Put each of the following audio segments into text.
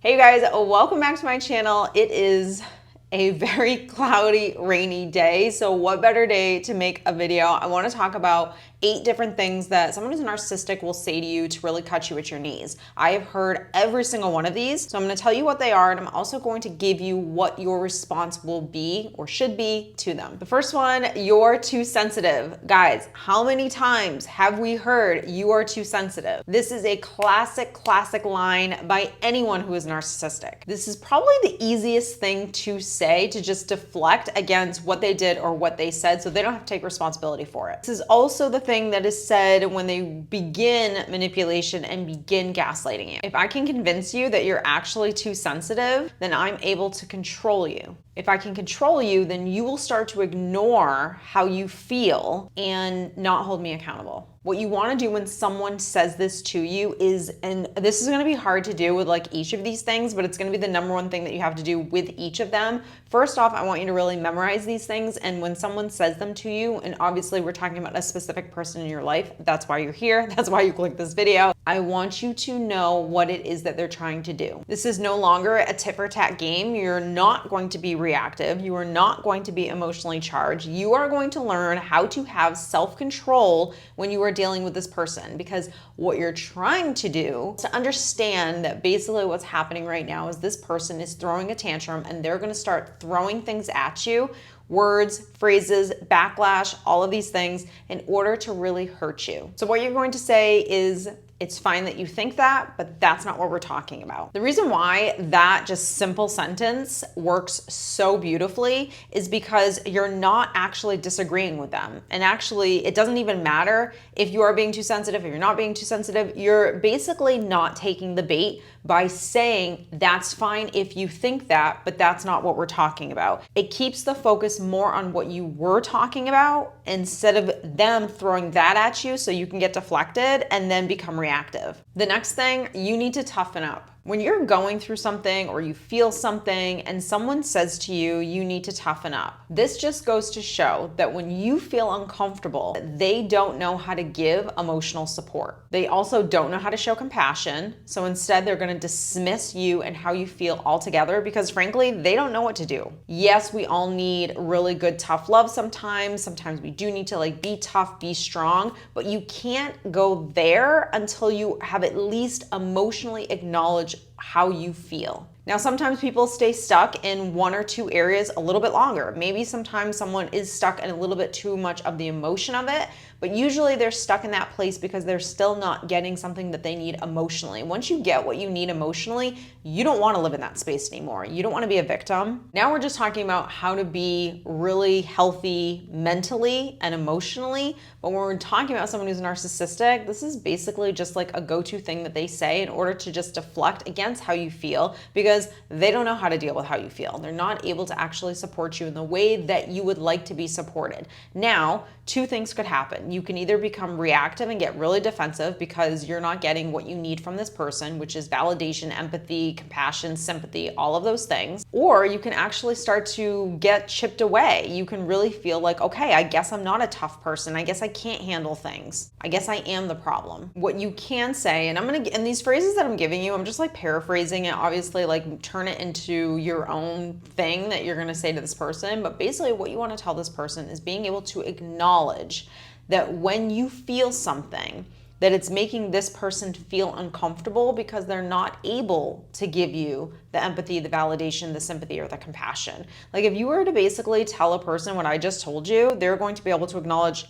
Hey you guys, welcome back to my channel. It is a very cloudy, rainy day. So what better day to make a video? I want to talk about 8 different things that someone who's narcissistic will say to you to really cut you at your knees. I have heard every single one of these. So I'm going to tell you what they are, and I'm also going to give you what your response will be or should be to them. The first one, you're too sensitive. Guys, how many times have we heard you are too sensitive? This is a classic line by anyone who is narcissistic. This is probably the easiest thing to say to just deflect against what they did or what they said so they don't have to take responsibility for it. This is also the thing that is said when they begin manipulation and begin gaslighting you. If I can convince you that you're actually too sensitive, then I'm able to control you. If I can control you, then you will start to ignore how you feel and not hold me accountable. What you want to do when someone says this to you is, and this is going to be hard to do with like each of these things, but it's going to be the number one thing that you have to do with each of them. First off, I want you to really memorize these things. And when someone says them to you, and obviously we're talking about a specific person in your life, that's why you're here. That's why you clicked this video. I want you to know what it is that they're trying to do. This is no longer a tit for tat game. You're not going to be reactive. You are not going to be emotionally charged. You are going to learn how to have self-control when you are dealing with this person, because what you're trying to do is to understand that basically what's happening right now is this person is throwing a tantrum and they're going to start throwing things at you, words, phrases, backlash, all of these things in order to really hurt you. So what you're going to say is, it's fine that you think that, but that's not what we're talking about. The reason why that just simple sentence works so beautifully is because you're not actually disagreeing with them. And actually, it doesn't even matter if you are being too sensitive, if you're not being too sensitive. You're basically not taking the bait by saying that's fine if you think that, but that's not what we're talking about. It keeps the focus more on what you were talking about instead of them throwing that at you so you can get deflected and then become reactive. The next thing, you need to toughen up. When you're going through something or you feel something and someone says to you, you need to toughen up. This just goes to show that when you feel uncomfortable, they don't know how to give emotional support. They also don't know how to show compassion. So instead, they're going to dismiss you and how you feel altogether because frankly, they don't know what to do. Yes, we all need really good, tough love sometimes. Sometimes we do need to like be tough, be strong, but you can't go there until you have at least emotionally acknowledged how you feel. Now, sometimes people stay stuck in one or two areas a little bit longer. Maybe sometimes someone is stuck in a little bit too much of the emotion of it, but usually they're stuck in that place because they're still not getting something that they need emotionally. Once you get what you need emotionally, you don't want to live in that space anymore. You don't want to be a victim. Now we're just talking about how to be really healthy mentally and emotionally. But when we're talking about someone who's narcissistic, this is basically just like a go-to thing that they say in order to just deflect against how you feel, because they don't know how to deal with how you feel. They're not able to actually support you in the way that you would like to be supported. Now, 2 things could happen. You can either become reactive and get really defensive because you're not getting what you need from this person, which is validation, empathy, compassion, sympathy, all of those things. Or you can actually start to get chipped away. You can really feel like, okay, I guess I'm not a tough person. I guess I can't handle things. I guess I am the problem. What you can say, and and these phrases that I'm giving you, I'm just like paraphrasing it, obviously like turn it into your own thing that you're gonna say to this person. But basically what you wanna tell this person is being able to acknowledge that when you feel something, that it's making this person feel uncomfortable because they're not able to give you the empathy, the validation, the sympathy, or the compassion. Like if you were to basically tell a person what I just told you, they're going to be able to acknowledge,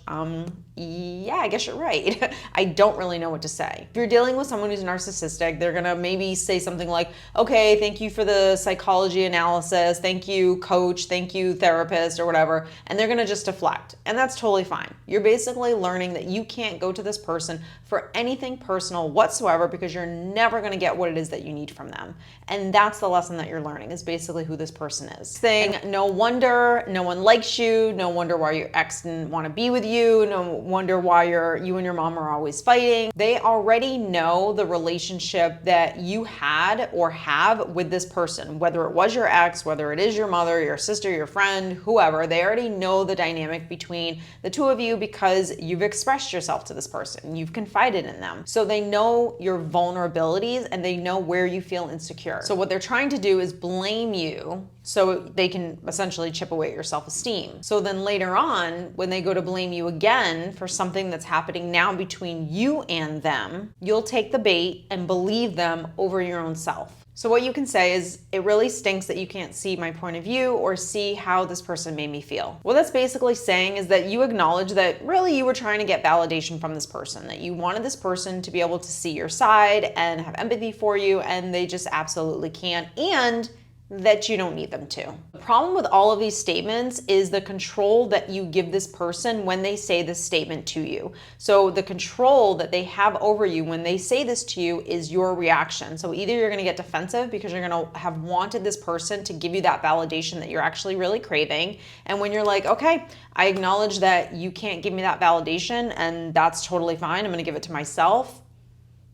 yeah, I guess you're right. I don't really know what to say. If you're dealing with someone who's narcissistic, they're gonna maybe say something like, okay, thank you for the psychology analysis. Thank you, coach. Thank you, therapist, or whatever. And they're gonna just deflect. And that's totally fine. You're basically learning that you can't go to this person for anything personal whatsoever because you're never gonna get what it is that you need from them. And that's the lesson that you're learning, is basically who this person is. No wonder no one likes you. No wonder why your ex didn't want to be with you. No wonder why you and your mom are always fighting. They already know the relationship that you had or have with this person, whether it was your ex, whether it is your mother, your sister, your friend, whoever. They already know the dynamic between the two of you because you've expressed yourself to this person. You've confided confided in them. So they know your vulnerabilities and they know where you feel insecure. So what they're trying to do is blame you so they can essentially chip away at your self-esteem. So then later on, when they go to blame you again for something that's happening now between you and them, you'll take the bait and believe them over your own self. So what you can say is, it really stinks that you can't see my point of view or see how this person made me feel. What that's basically saying is that you acknowledge that really you were trying to get validation from this person, that you wanted this person to be able to see your side and have empathy for you, and they just absolutely can't, and that you don't need them to. The problem with all of these statements is the control that you give this person when they say this statement to you. So the control that they have over you when they say this to you is your reaction. So either you're gonna get defensive because you're gonna have wanted this person to give you that validation that you're actually really craving. And when you're like, okay, I acknowledge that you can't give me that validation and that's totally fine, I'm gonna give it to myself.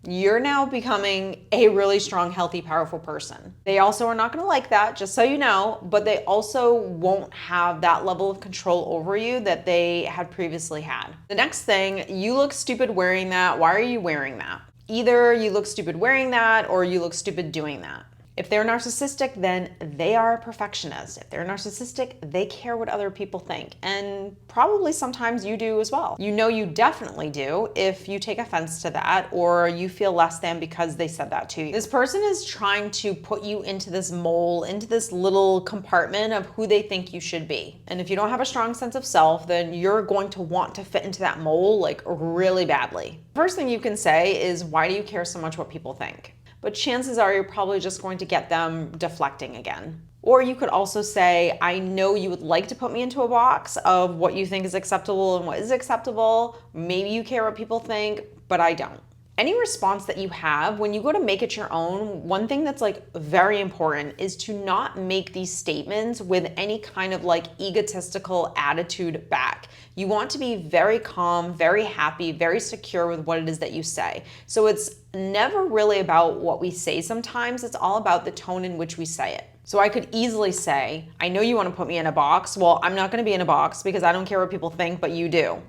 You're now becoming a really strong, healthy, powerful person. They also are not gonna like that, just so you know, but they also won't have that level of control over you that they had previously had. The next thing, you look stupid wearing that. Why are you wearing that? Either you look stupid wearing that or you look stupid doing that. If they're narcissistic, then they are a perfectionist. If they're narcissistic, they care what other people think. And probably sometimes you do as well. You know you definitely do if you take offense to that or you feel less than because they said that to you. This person is trying to put you into this mold, into this little compartment of who they think you should be. And if you don't have a strong sense of self, then you're going to want to fit into that mold like really badly. First thing you can say is, why do you care so much what people think? But chances are you're probably just going to get them deflecting again. Or you could also say, I know you would like to put me into a box of what you think is acceptable and what is acceptable. Maybe you care what people think, but I don't. Any response that you have, when you go to make it your own, one thing that's like very important is to not make these statements with any kind of like egotistical attitude back. You want to be very calm, very happy, very secure with what it is that you say. So it's never really about what we say sometimes, it's all about the tone in which we say it. So I could easily say, I know you want to put me in a box. Well, I'm not going to be in a box because I don't care what people think, but you do.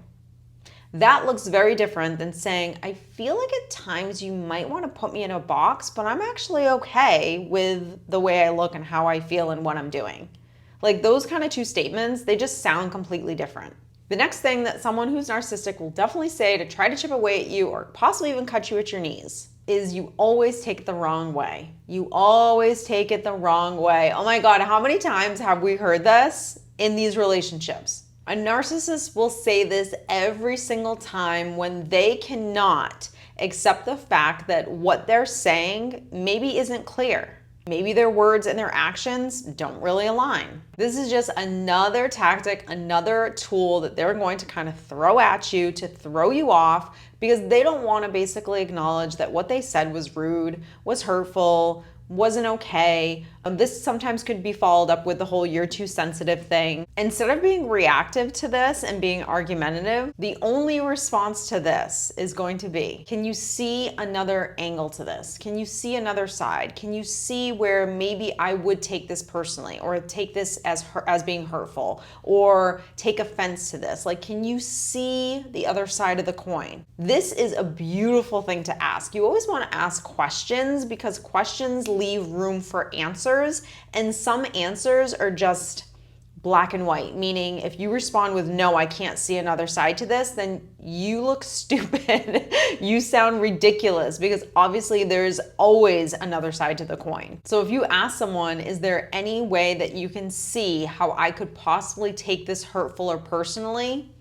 That looks very different than saying, I feel like at times you might want to put me in a box, but I'm actually okay with the way I look and how I feel and what I'm doing. Like those kind of two statements, they just sound completely different. The next thing that someone who's narcissistic will definitely say to try to chip away at you or possibly even cut you at your knees is, you always take it the wrong way. You always take it the wrong way. Oh my God, how many times have we heard this in these relationships? A narcissist will say this every single time when they cannot accept the fact that what they're saying maybe isn't clear. Maybe their words and their actions don't really align. This is just another tactic, another tool that they're going to kind of throw at you to throw you off because they don't want to basically acknowledge that what they said was rude, was hurtful, wasn't okay. This sometimes could be followed up with the whole "you're too sensitive" thing. Instead of being reactive to this and being argumentative, the only response to this is going to be, can you see another angle to this? Can you see another side? Can you see where maybe I would take this personally or take this as being hurtful or take offense to this? Like, can you see the other side of the coin? This is a beautiful thing to ask. You always want to ask questions because questions leave room for answers. And some answers are just black and white, meaning if you respond with no, I can't see another side to this, then you look stupid. You sound ridiculous because obviously there's always another side to the coin. So if you ask someone, is there any way that you can see how I could possibly take this hurtful or personally?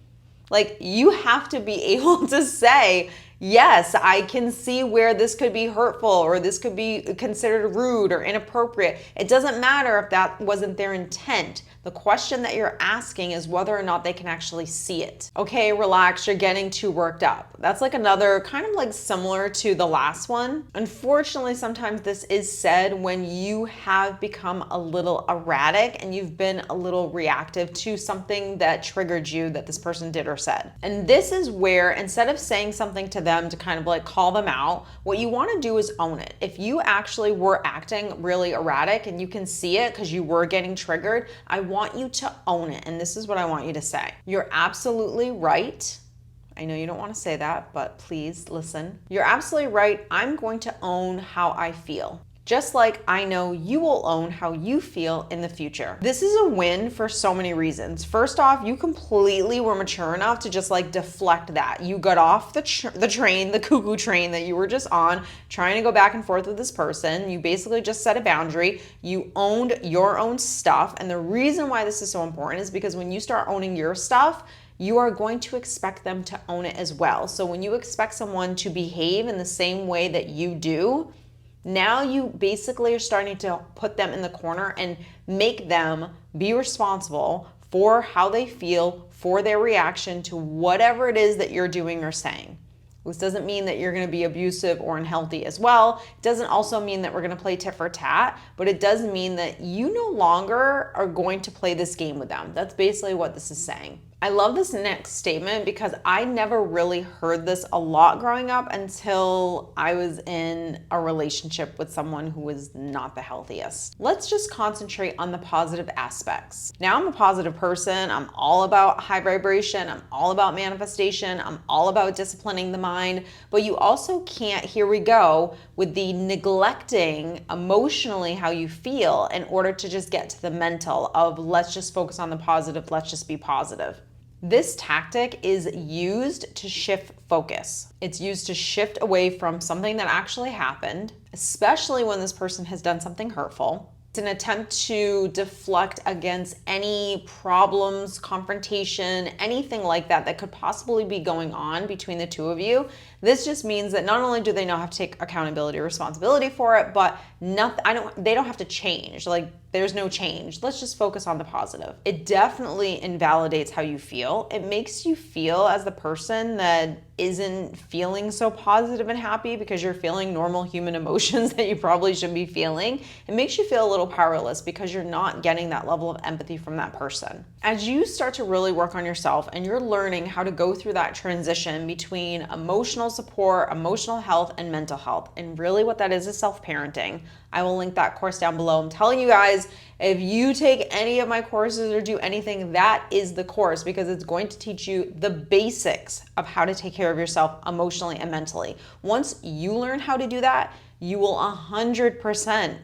Like, you have to be able to say, yes, I can see where this could be hurtful or this could be considered rude or inappropriate. It doesn't matter if that wasn't their intent. The question that you're asking is whether or not they can actually see it. Okay, relax, you're getting too worked up. That's like another kind of like similar to the last one. Unfortunately, sometimes this is said when you have become a little erratic and you've been a little reactive to something that triggered you that this person did or said. And this is where, instead of saying something to them to kind of like call them out, what you want to do is own it. If you actually were acting really erratic and you can see it because you were getting triggered, I want you to own it. And this is what I want you to say. You're absolutely right. I know you don't want to say that, but please listen. You're absolutely right. I'm going to own how I feel. Just like I know you will own how you feel in the future. This is a win for so many reasons. First off, you completely were mature enough to just like deflect that. You got off the train, the cuckoo train that you were just on, trying to go back and forth with this person. You basically just set a boundary. You owned your own stuff. And the reason why this is so important is because when you start owning your stuff, you are going to expect them to own it as well. So when you expect someone to behave in the same way that you do, now you basically are starting to put them in the corner and make them be responsible for how they feel, for their reaction to whatever it is that you're doing or saying. This doesn't mean that you're going to be abusive or unhealthy as well. It doesn't also mean that we're going to play tit for tat, but it does mean that you no longer are going to play this game with them. That's basically what this is saying. I love this next statement because I never really heard this a lot growing up until I was in a relationship with someone who was not the healthiest. Let's just concentrate on the positive aspects. Now I'm a positive person. I'm all about high vibration. I'm all about manifestation. I'm all about disciplining the mind. But you also can't, here we go, with the neglecting emotionally how you feel in order to just get to the mental of let's just focus on the positive, let's just be positive. This tactic is used to shift focus. It's used to shift away from something that actually happened, especially when this person has done something hurtful. It's an attempt to deflect against any problems, confrontation, anything like that that could possibly be going on between the two of you. This just means that not only do they not have to take accountability or responsibility for it, but they don't have to change. Like, there's no change. Let's just focus on the positive. It definitely invalidates how you feel. It makes you feel as the person that isn't feeling so positive and happy because you're feeling normal human emotions that you probably should be feeling. It makes you feel a little powerless because you're not getting that level of empathy from that person. As you start to really work on yourself and you're learning how to go through that transition between emotional support, emotional health, and mental health, and really what that is self-parenting. I will link that course down below. I'm telling you guys, if you take any of my courses or do anything, that is the course because it's going to teach you the basics of how to take care of yourself emotionally and mentally. Once you learn how to do that, you will 100%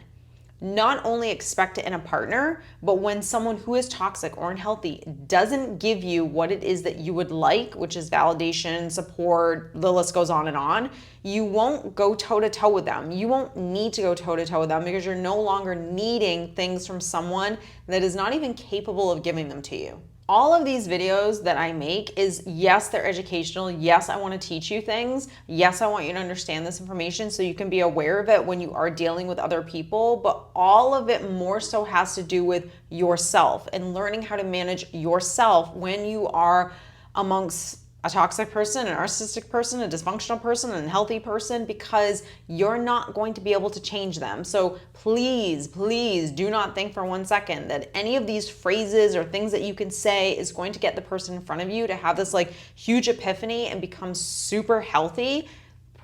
not only expect it in a partner, but when someone who is toxic or unhealthy doesn't give you what it is that you would like, which is validation, support, the list goes on, you won't go toe-to-toe with them. You won't need to go toe-to-toe with them because you're no longer needing things from someone that is not even capable of giving them to you. All of these videos that I make is, yes, they're educational. Yes, I want to teach you things. Yes, I want you to understand this information so you can be aware of it when you are dealing with other people. But all of it more so has to do with yourself and learning how to manage yourself when you are amongst a toxic person, a narcissistic person, a dysfunctional person, an unhealthy person, because you're not going to be able to change them. So please, please do not think for 1 second that any of these phrases or things that you can say is going to get the person in front of you to have this like huge epiphany and become super healthy.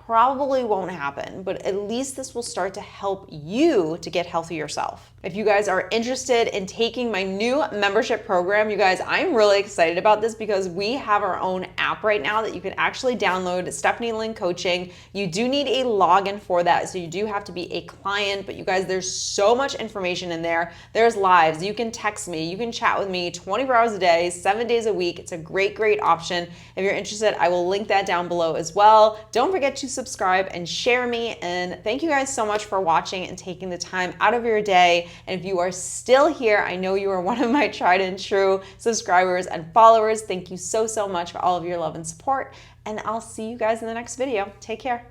Probably won't happen, but at least this will start to help you to get healthy yourself. If you guys are interested in taking my new membership program, you guys, I'm really excited about this because we have our own app right now that you can actually download, Stephanie Lynn Coaching. You do need a login for that, so you do have to be a client, but you guys, there's so much information in there. There's lives, you can text me, you can chat with me 24 hours a day, 7 days a week. It's a great, great option. If you're interested, I will link that down below as well. Don't forget to subscribe and share me, and thank you guys so much for watching and taking the time out of your day. And if you are still here, I know you are one of my tried and true subscribers and followers. Thank you so, so much for all of your love and support, and I'll see you guys in the next video. Take care.